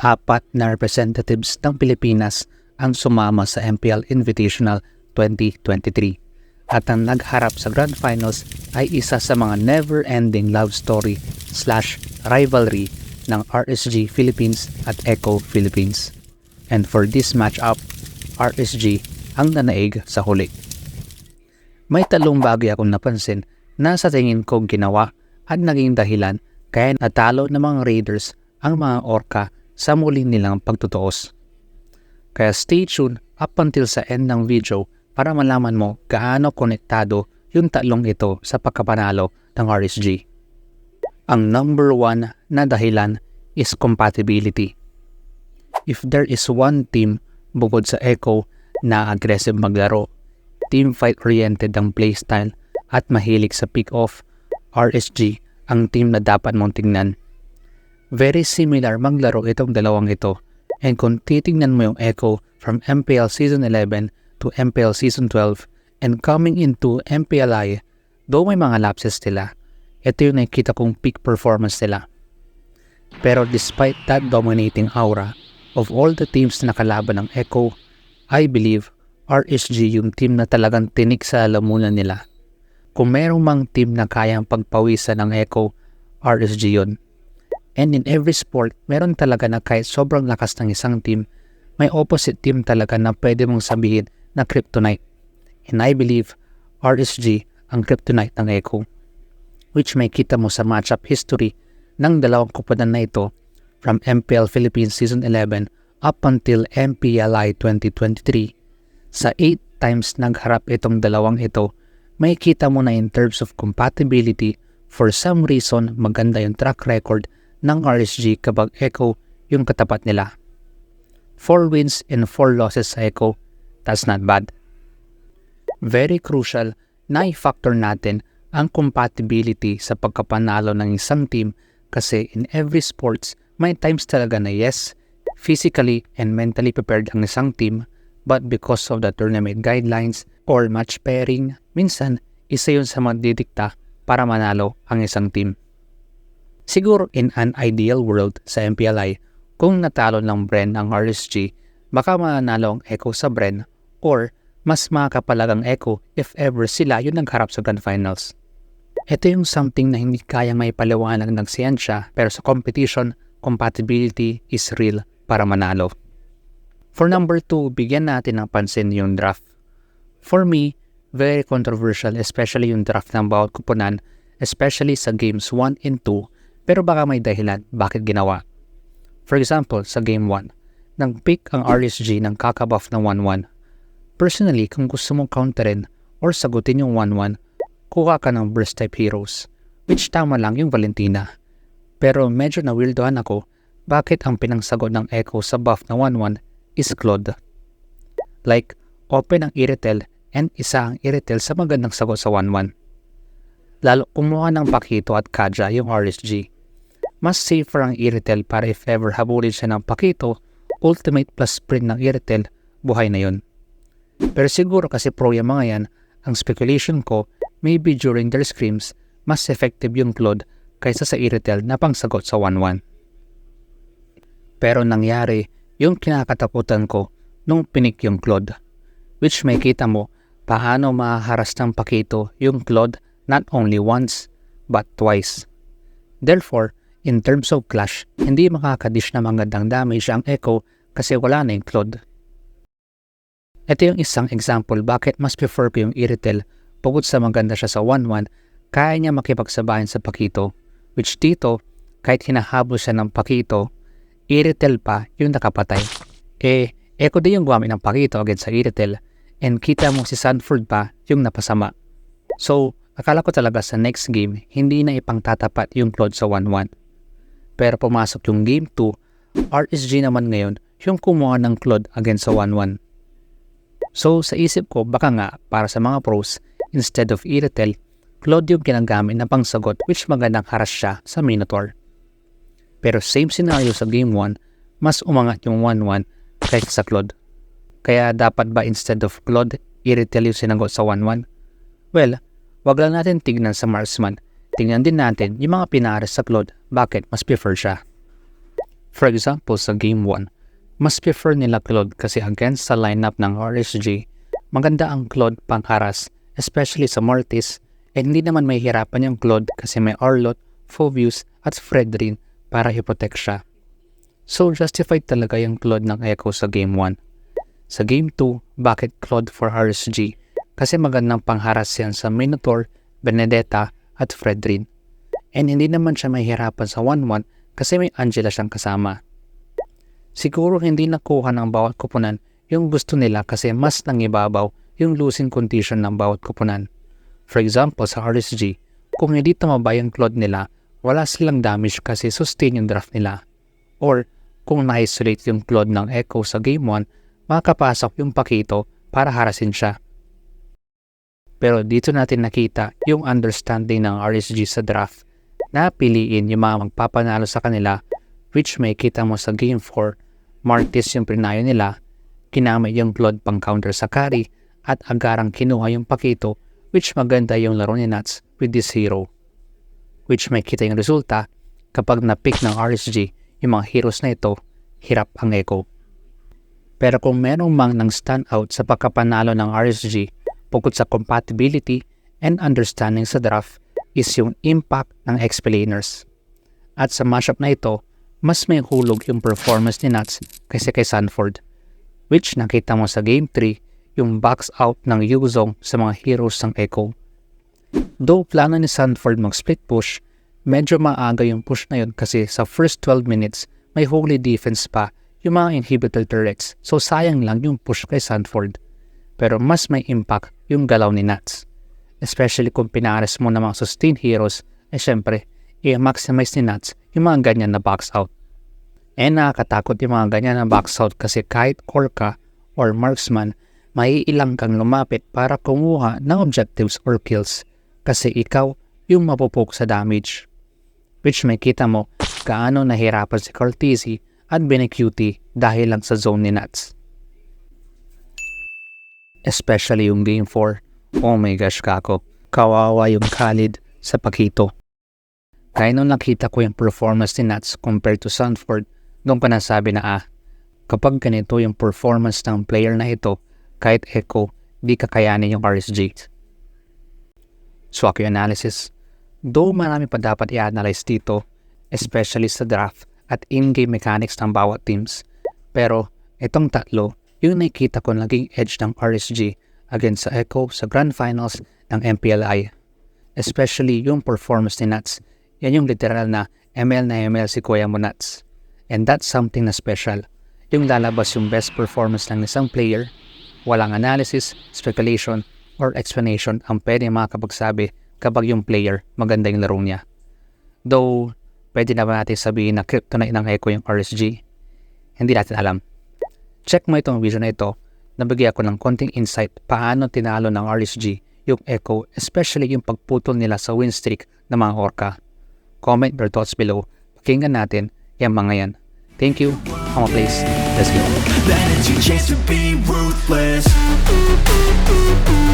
apat na representatives ng Pilipinas ang sumama sa MPL Invitational 2023 at ang nagharap sa Grand Finals ay isa sa mga never-ending love story / rivalry ng RSG Philippines at Echo Philippines. And for this matchup, RSG ang nanaig sa huli. May talong bagay akong napansin na sa tingin ko ginawa at naging dahilan kaya natalo ng mga Raiders ang mga Orca sa muli nilang pagtutuos. Kaya stay tuned up until sa end ng video para malaman mo gaano konektado yung tatlong ito sa pagkapanalo ng RSG. Ang number one na dahilan is compatibility. If there is one team bukod sa Echo na aggressive maglaro, team fight-oriented ang playstyle at mahilig sa pick-off, RSG ang team na dapat mong tingnan. Very similar maglaro itong dalawang ito, and kung titingnan mo yung Echo from MPL Season 11 to MPL Season 12 and coming into MPLI, though may mga lapses nila, ito yung nakikita kong peak performance nila. Pero despite that dominating aura, of all the teams na nakalaban ng Echo, I believe RSG yung team na talagang tinik sa lalamunan nila. Kung merong mang team na kayang pagpawisan ng Echo, RSG yun. And in every sport, meron talaga na kahit sobrang lakas ng isang team, may opposite team talaga na pwede mong sabihin na kryptonite. And I believe RSG ang kryptonite ng Echo, which may kita mo sa matchup history ng dalawang koponan na ito from MPL Philippines Season 11 up until MPLI 2023. Sa 8 times nagharap itong dalawang ito, may kita mo na in terms of compatibility, for some reason maganda yung track record ng RSG kapag Echo yung katapat nila. 4 wins and 4 losses sa Echo, that's not bad. Very crucial na i-factor natin ang compatibility sa pagkapanalo ng isang team kasi in every sports, may times talaga na yes, physically and mentally prepared ang isang team, but because of the tournament guidelines or match pairing, minsan isa yun sa magdidikta para manalo ang isang team. Siguro in an ideal world sa MPLI, kung natalo ng Bren ang RSG, baka manalo ang Echo sa Bren or mas makakapalag ang Echo if ever sila yung nagharap sa Grand Finals. Ito yung something na hindi kayang may paliwanag ng siyensya pero sa competition, compatibility is real para manalo. For number 2, bigyan natin ng pansin yung draft. For me, very controversial especially yung draft ng bawat kuponan, especially sa games 1 and 2, pero baka may dahilan bakit ginawa. For example, sa game 1, nang pick ang RSG ng kakabuff ng 1-1. Personally, kung gusto mong counterin or sagutin yung 1-1, kuha ka ng burst type heroes, which tama lang yung Valentina. Pero medyo nawildohan ako bakit ang pinangsagot ng Echo sa buff na 1-1 is Claude. Like, open ang Iritel and isa ang Iritel sa magandang sagot sa 1-1. Lalo kumuha ng Pakito at Kaja yung RSG. Mas safer ang Iritel para if ever habulin siya ng Pakito, ultimate plus sprint ng Iritel, buhay na yun. Pero siguro kasi pro yung mga yan, ang speculation ko, maybe during their scrims, mas effective yung Claude kaysa sa Iritel na pangsagot sa 1-1. Pero nangyari yung kinakatakutan ko nung pinik yung Claude, which may kita mo paano mahaharas ng Pakito yung Claude not only once, but twice. Therefore, in terms of clash, hindi makakadish na magandang damage ang Echo kasi wala na yung Claude. Ito yung isang example bakit mas prefer ko yung Iritel bukod sa maganda siya sa 1-1, kaya niya makipagsabayan sa Pakito, which dito, kahit hinahabol siya ng Pakito, Iritel pa yung nakapatay. Echo din yung gumamit ng Pakito against sa Iritel, and kita mo si Sanford pa yung napasama. So, akala ko talaga sa next game, hindi na ipangtatapat yung Claude sa 1-1. Pero pumasok yung game 2, RSG naman ngayon yung kumuha ng Claude against sa 1-1. So sa isip ko baka nga para sa mga pros, instead of Iritel, Claude yung ginagamit na pangsagot which magandang haras siya sa Minotaur. Pero same scenario sa game 1, mas umangat yung 1-1 kaysa sa Claude. Kaya dapat ba instead of Claude, Iritel yung sinagot sa 1-1? Well, wag lang natin tignan sa Marksman. Tingnan din natin yung mga pinares sa Claude, bakit mas prefer siya. For example, sa Game 1, mas prefer nila Claude kasi against sa lineup ng RSG, maganda ang Claude pangharas, especially sa Mortis, and hindi naman may hirapan yung Claude kasi may Arlott, Phoveus, at Fredrin para i-protect siya. So justified talaga yung Claude ng Echo sa Game 1. Sa Game 2, bakit Claude for RSG? Kasi magandang pangharas yan sa Minotaur, Benedetta, at Fredrin. And hindi naman siya mahihirapan sa 1-1 kasi may Angela siyang kasama. Siguro hindi nakuha ng bawat koponan yung gusto nila kasi mas nangibabaw yung losing condition ng bawat koponan. For example, sa RSG, kung hindi tumaba yung Claude nila, wala silang damage kasi sustain yung draft nila. Or, kung na-isolate yung Claude ng Echo sa Game 1, makakapasok yung Pakito para harasin siya. Pero dito natin nakita yung understanding ng RSG sa draft na piliin yung mga magpapanalo sa kanila, which may kita mo sa Game 4, Martis yung prinayo nila, kinamay yung Claude pang counter sa carry, at agarang kinuha yung Pakito, which maganda yung laro ni Nats with this hero. Which may kita yung resulta, kapag na-pick ng RSG yung mga heroes na ito, hirap ang Echo. Pero kung merong mang nang stand out sa pagkapanalo ng RSG, bukod sa compatibility and understanding sa draft, is yung impact ng explainers. At sa mashup na ito, mas may hulog yung performance ni Nats kaysa kay Sanford, which nakita mo sa Game 3 yung box out ng Yuzong sa mga heroes ng Echo. Though plano ni Sanford mag-split push, medyo maaga yung push na yun kasi sa first 12 minutes may holy defense pa yung mga inhibitor turrets, so sayang lang yung push kay Sanford. Pero mas may impact yung galaw ni Nats, especially kung pinares mo ng mga sustain heroes, syempre, i-maximize ni Nats yung mga ganyan na box out. Nakakatakot yung mga ganyan na box out kasi kahit core ka or marksman, maiilang kang lumapit para kumuha ng objectives or kills kasi ikaw yung mapupok sa damage. Which may kita mo kaano nahirapan si Cortese at Benecutie dahil lang sa zone ni Nats. Especially yung Game 4, oh my gosh kako, kawawa yung Khalid sa Pakito. Kaya nung nakita ko yung performance ni Nats compared to Sanford, doon ko nasabi na kapag ganito yung performance ng player na ito, kahit Echo, di kakayanin yung RSG. So ako yung analysis. Though marami pa dapat i-analyze dito, especially sa draft at in-game mechanics ng bawat teams, pero itong tatlo, yung nakita ko naging edge ng RSG against sa Echo sa Grand Finals ng MPLI. Especially yung performance ni Nats. Yan yung literal na ML si Kuya mo Nats. And that's something na special. Yung lalabas yung best performance ng isang player, walang analysis, speculation, or explanation ang pwede makakapagsabi kapag yung player maganda yung laro niya. Though, pwede na ba natin sabihin na kryptonite ng Echo yung RSG? Hindi natin alam. Check mo itong video na ito, nabigyan ako ng konting insight paano tinalo ng RSG yung Echo, especially yung pagputol nila sa win streak ng mga Orca. Comment your thoughts below. Pakinggan natin yung mga yan. Thank you. Hama place. Let's go.